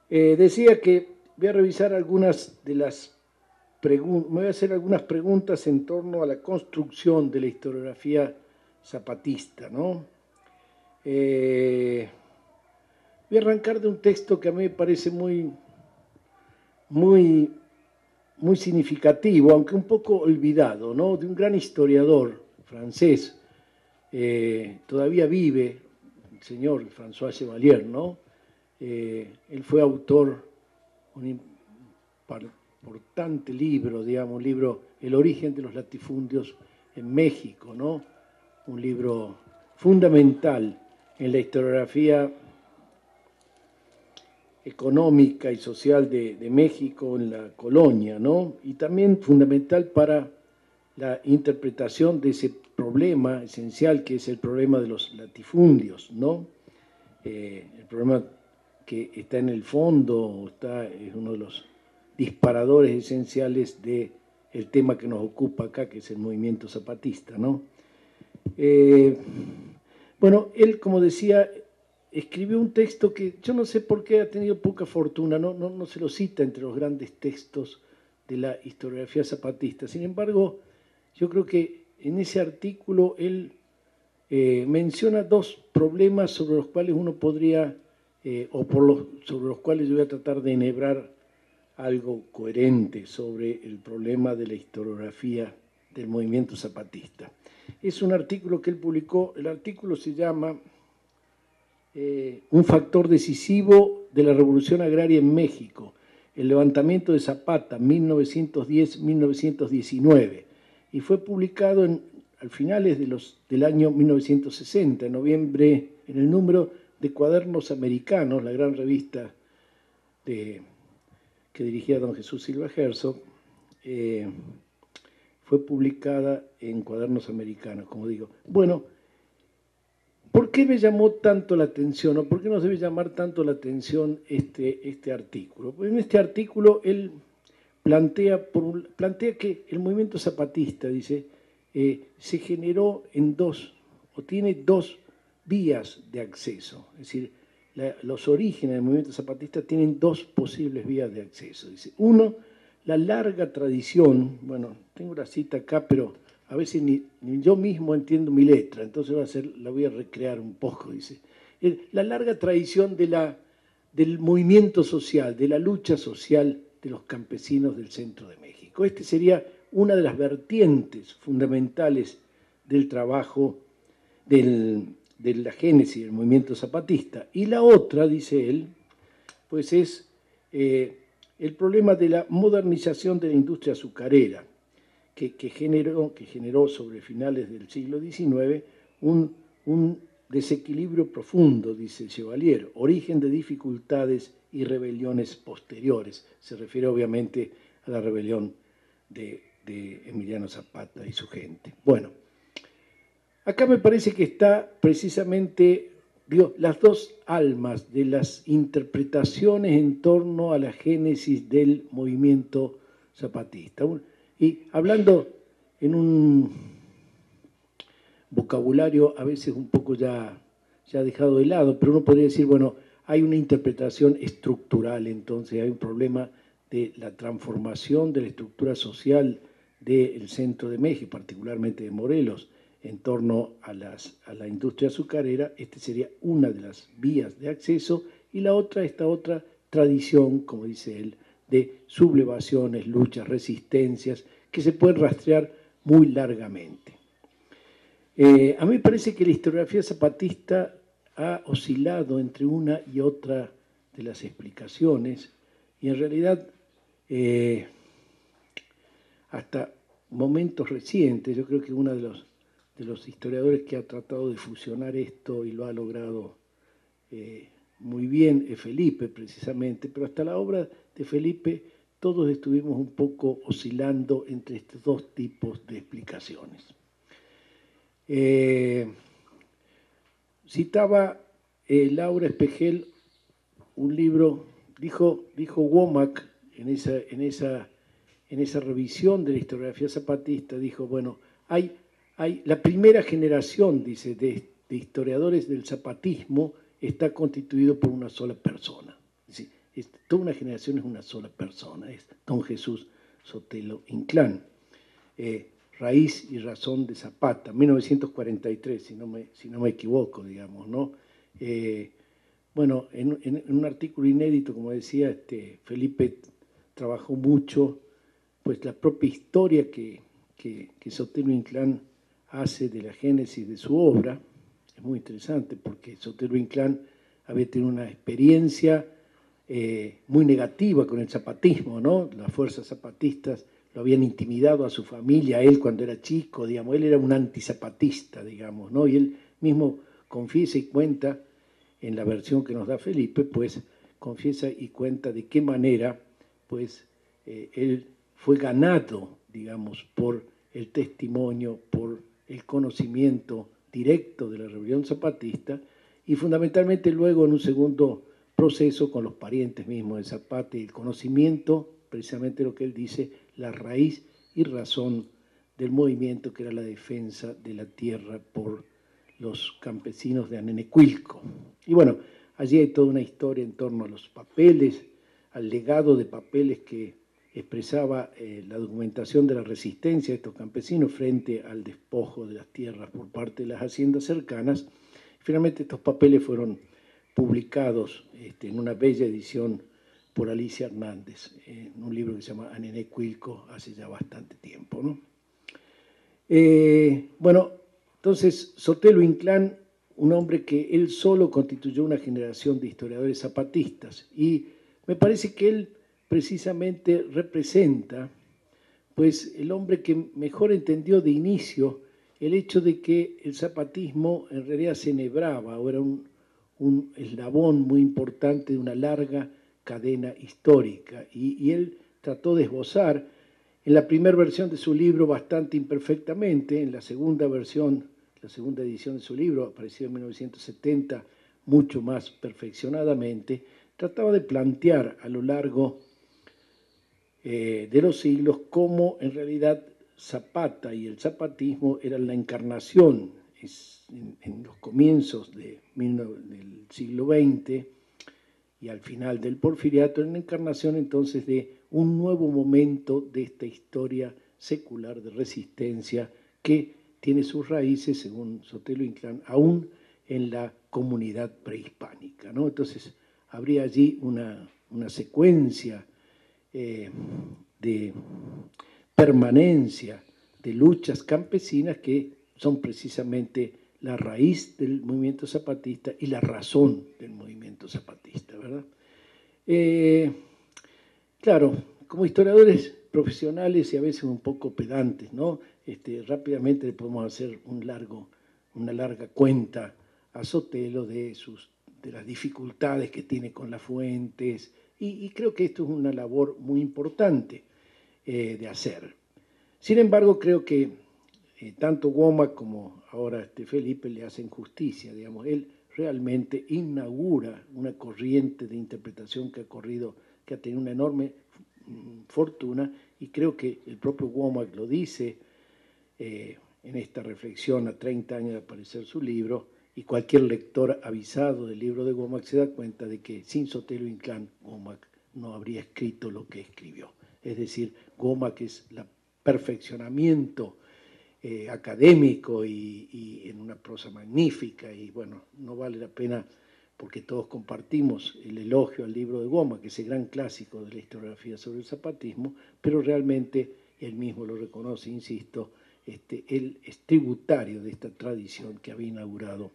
Decía que voy a revisar algunas de las preguntas, me voy a hacer algunas preguntas en torno a la construcción de la historiografía zapatista, ¿no? Voy a arrancar de un texto que a mí me parece muy, muy significativo, aunque un poco olvidado, ¿no? De un gran historiador francés, todavía vive, el señor François Chevalier, ¿no? Él fue autor de un importante libro, digamos, un libro, El origen de los latifundios en México, ¿no? Un libro fundamental en la historiografía económica y social de México en la colonia, ¿no? Y también fundamental para la interpretación de ese problema esencial que es el problema de los latifundios, ¿no? El problema que está en el fondo, es uno de los disparadores esenciales del tema que nos ocupa acá, que es el movimiento zapatista, ¿no? Bueno, él, como decía, escribió un texto que yo no sé por qué ha tenido poca fortuna, no se lo cita entre los grandes textos de la historiografía zapatista. Sin embargo, yo creo que en ese artículo él menciona dos problemas sobre los cuales uno podría, sobre los cuales yo voy a tratar de enhebrar algo coherente sobre el problema de la historiografía del movimiento zapatista. Es un artículo que él publicó, el artículo se llama Un factor decisivo de la revolución agraria en México, el levantamiento de Zapata, 1910-1919, y fue publicado al finales del año 1960, en noviembre, en el número de Cuadernos Americanos, la gran revista que dirigía don Jesús Silva Herzog, fue publicada en Cuadernos Americanos, como digo. Bueno, ¿por qué me llamó tanto la atención o por qué nos debe llamar tanto la atención este artículo? Pues en este artículo él plantea que el movimiento zapatista, dice, se generó tiene dos vías de acceso. Es decir, los orígenes del movimiento zapatista tienen dos posibles vías de acceso. Dice, uno, la larga tradición, bueno, tengo la cita acá, pero a veces ni yo mismo entiendo mi letra, entonces la voy a recrear un poco, dice. La larga tradición del movimiento social, de la lucha social de los campesinos del centro de México. Este sería una de las vertientes fundamentales del trabajo de la génesis del movimiento zapatista. Y la otra, dice él, pues es el problema de la modernización de la industria azucarera, que generó sobre finales del siglo XIX un desequilibrio profundo, dice Chevalier, origen de dificultades y rebeliones posteriores. Se refiere obviamente a la rebelión de Emiliano Zapata y su gente. Bueno, acá me parece que está precisamente, las dos almas de las interpretaciones en torno a la génesis del movimiento zapatista. Y hablando en un vocabulario a veces un poco ya dejado de lado, pero uno podría decir, bueno, hay una interpretación estructural, entonces hay un problema de la transformación de la estructura social del centro de México, particularmente de Morelos, en torno a la industria azucarera. Este sería una de las vías de acceso, y la otra, esta otra tradición, como dice él, de sublevaciones, luchas, resistencias, que se pueden rastrear muy largamente. A mí me parece que la historiografía zapatista ha oscilado entre una y otra de las explicaciones, y en realidad hasta momentos recientes, yo creo que uno de los historiadores que ha tratado de fusionar esto y lo ha logrado muy bien es Felipe, precisamente, pero hasta la obra de Felipe todos estuvimos un poco oscilando entre estos dos tipos de explicaciones. Citaba Laura Espejel un libro, dijo Womack en esa revisión de la historiografía zapatista, dijo, bueno, hay la primera generación, dice, de historiadores del zapatismo está constituido por una sola persona. Es decir, toda una generación es una sola persona, es don Jesús Sotelo Inclán. Raíz y razón de Zapata, 1943, si no me equivoco, digamos, ¿no? Bueno, en un artículo inédito, como decía, Felipe trabajó mucho, pues la propia historia que Sotelo Inclán hace de la génesis de su obra. Es muy interesante porque Sotelo Inclán había tenido una experiencia muy negativa con el zapatismo, ¿no? Las fuerzas zapatistas lo habían intimidado a su familia, a él cuando era chico, digamos, él era un antizapatista, digamos, ¿no? Y él mismo confiesa y cuenta, en la versión que nos da Felipe, pues confiesa y cuenta de qué manera, pues, él fue ganado, digamos, por el testimonio, por el conocimiento directo de la rebelión zapatista y fundamentalmente luego en un segundo proceso con los parientes mismos de Zapata y el conocimiento, precisamente lo que él dice, la raíz y razón del movimiento que era la defensa de la tierra por los campesinos de Anenecuilco. Y bueno, allí hay toda una historia en torno a los papeles, al legado de papeles que expresaba la documentación de la resistencia de estos campesinos frente al despojo de las tierras por parte de las haciendas cercanas. Finalmente estos papeles fueron publicados en una bella edición por Alicia Hernández, en un libro que se llama Anenecuilco, hace ya bastante tiempo, ¿no? Bueno, entonces Sotelo Inclán, un hombre que él solo constituyó una generación de historiadores zapatistas, y me parece que él precisamente representa pues el hombre que mejor entendió de inicio el hecho de que el zapatismo en realidad se enhebraba, o era un eslabón muy importante de una larga cadena histórica, y él trató de esbozar en la primera versión de su libro bastante imperfectamente, en la segunda versión, la segunda edición de su libro, apareció en 1970, mucho más perfeccionadamente, trataba de plantear a lo largo de los siglos cómo en realidad Zapata y el zapatismo eran la encarnación en los comienzos del siglo XX y al final del porfiriato, en la encarnación entonces de un nuevo momento de esta historia secular de resistencia que tiene sus raíces, según Sotelo Inclán, aún en la comunidad prehispánica, ¿no? Entonces habría allí una secuencia de permanencia de luchas campesinas que son precisamente la raíz del movimiento zapatista y la razón del movimiento zapatista, ¿verdad? Claro, como historiadores profesionales y a veces un poco pedantes, ¿no? Rápidamente le podemos hacer una larga cuenta a Sotelo de las dificultades que tiene con las fuentes, y creo que esto es una labor muy importante de hacer. Sin embargo, creo que tanto Womack como ahora Felipe le hacen justicia, digamos, él realmente inaugura una corriente de interpretación que ha tenido una enorme fortuna, y creo que el propio Womack lo dice en esta reflexión a 30 años de aparecer su libro, y cualquier lector avisado del libro de Womack se da cuenta de que sin Sotelo Inclán, Womack no habría escrito lo que escribió. Es decir, Womack es el perfeccionamiento académico y en una prosa magnífica, y bueno, no vale la pena porque todos compartimos el elogio al libro de Womack, que es el gran clásico de la historiografía sobre el zapatismo, pero realmente él mismo lo reconoce, insisto, él es tributario de esta tradición que había inaugurado